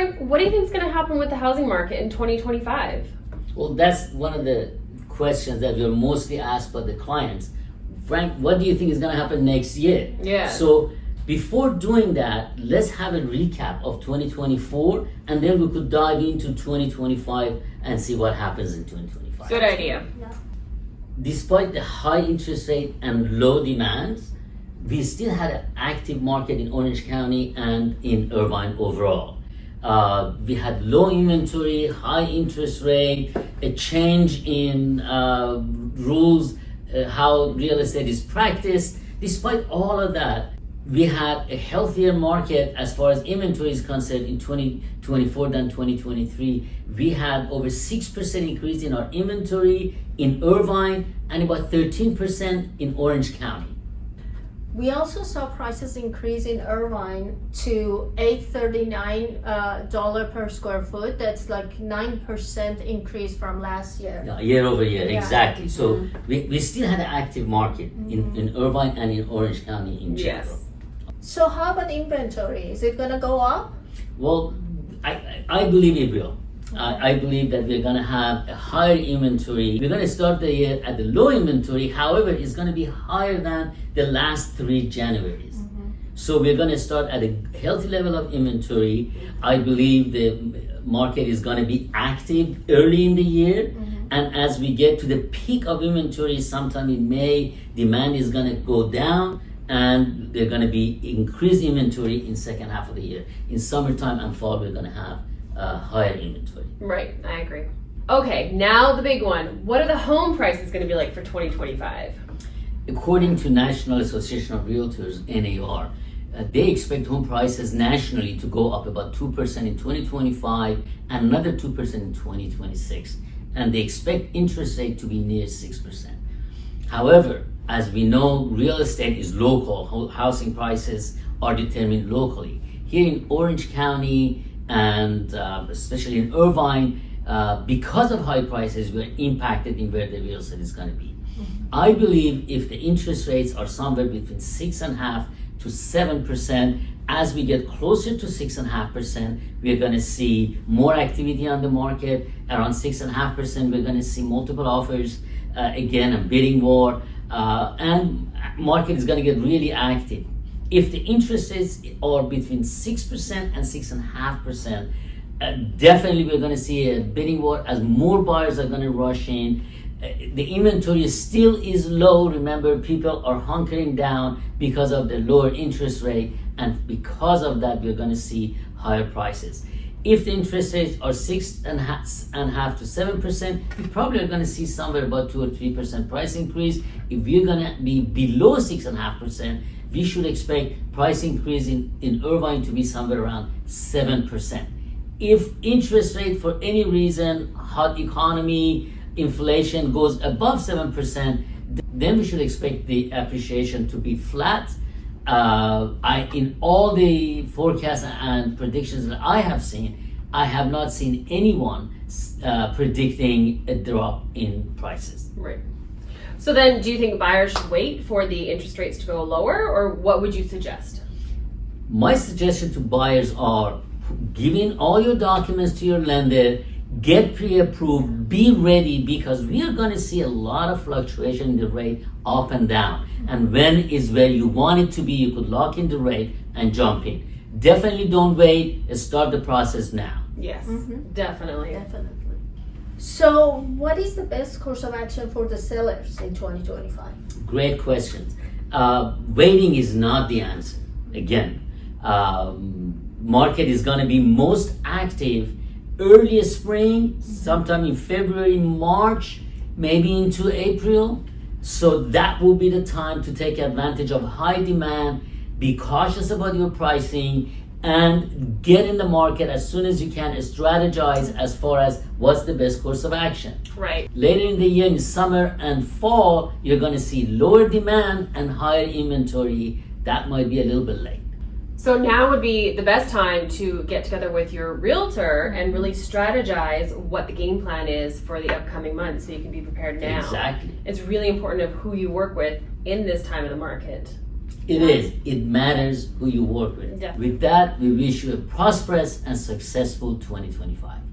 Frank, what do you think is going to happen with the housing market in 2025? Well, that's one of the questions that we're mostly asked by the clients. Frank, what do you think is going to happen next year? Yeah. So before doing that, let's have a recap of 2024, and then we could dive into 2025 and see what happens in 2025. Good idea. Yeah. Despite the high interest rate and low demand, we still had an active market in Orange County and in Irvine overall. We had low inventory, high interest rate, a change in rules, how real estate is practiced. Despite all of that, we had a healthier market as far as inventory is concerned in 2024 than 2023. We had over 6% increase in our inventory in Irvine and about 13% in Orange County. We also saw prices increase in Irvine to $839 per square foot. That's like 9% increase from last year. Yeah, year over year, Yeah. exactly. So we still had an active market in Irvine and in Orange County in general. Yes. So how about inventory? Is it gonna go up? Well, I believe it will. I believe that we're going to have a higher inventory. We're going to start the year at the low inventory. However, it's going to be higher than the last 3 Januaries. So we're going to start at a healthy level of inventory. I believe the market is going to be active early in the year. And as we get to the peak of inventory sometime in May, demand is going to go down and they're going to be increased inventory in second half of the year. In summertime and fall, we're going to have higher inventory. Right, I agree. Okay, now the big one. What are the home prices going to be like for 2025? According to National Association of Realtors, NAR, they expect home prices nationally to go up about 2% in 2025 and another 2% in 2026. And they expect interest rate to be near 6%. However, as we know, real estate is local. Housing prices are determined locally. Here in Orange County and especially in Irvine, because of high prices, we're impacted in where the real estate is going to be. I believe if the interest rates are somewhere between 6.5% to 7%, as we get closer to 6.5%, we're going to see more activity on the market. Around 6.5%, we're going to see multiple offers, again, a bidding war, and market is going to get really active. If the interest rates are between 6% and 6.5%, definitely we're going to see a bidding war as more buyers are going to rush in. The inventory still is low. Remember, people are hunkering down because of the lower interest rate, and because of that, we're going to see higher prices. If the interest rates are 6.5% to 7%, we probably are going to see somewhere about 2 or 3% price increase. If we're going to be below 6.5%, we should expect price increase in Irvine to be somewhere around 7%. If interest rate for any reason, hot economy, inflation goes above 7%, then we should expect the appreciation to be flat. In all the forecasts and predictions that I have seen, I have not seen anyone predicting a drop in prices. Right. So then, do you think buyers should wait for the interest rates to go lower, or what would you suggest? My suggestion to buyers are giving all your documents to your lender, get pre-approved, be ready, because we are going to see a lot of fluctuation in the rate up and down. And when is where you want it to be, you could lock in the rate and jump in. Definitely don't wait, start the process now. Yes, definitely. Definitely. So what is the best course of action for the sellers in 2025? Great questions. Waiting is not the answer. Again, market is going to be most active early spring, sometime in February, March, maybe into April. So that will be the time to take advantage of high demand, be cautious about your pricing, and get in the market as soon as you can, strategize as far as what's the best course of action. Right. Later in the year, in summer and fall, you're going to see lower demand and higher inventory. That might be a little bit late. So now would be the best time to get together with your realtor and really strategize what the game plan is for the upcoming months so you can be prepared now. Exactly. It's really important of who you work with in this time of the market. It is. It matters who you work with. Yeah. With that, we wish you a prosperous and successful 2025.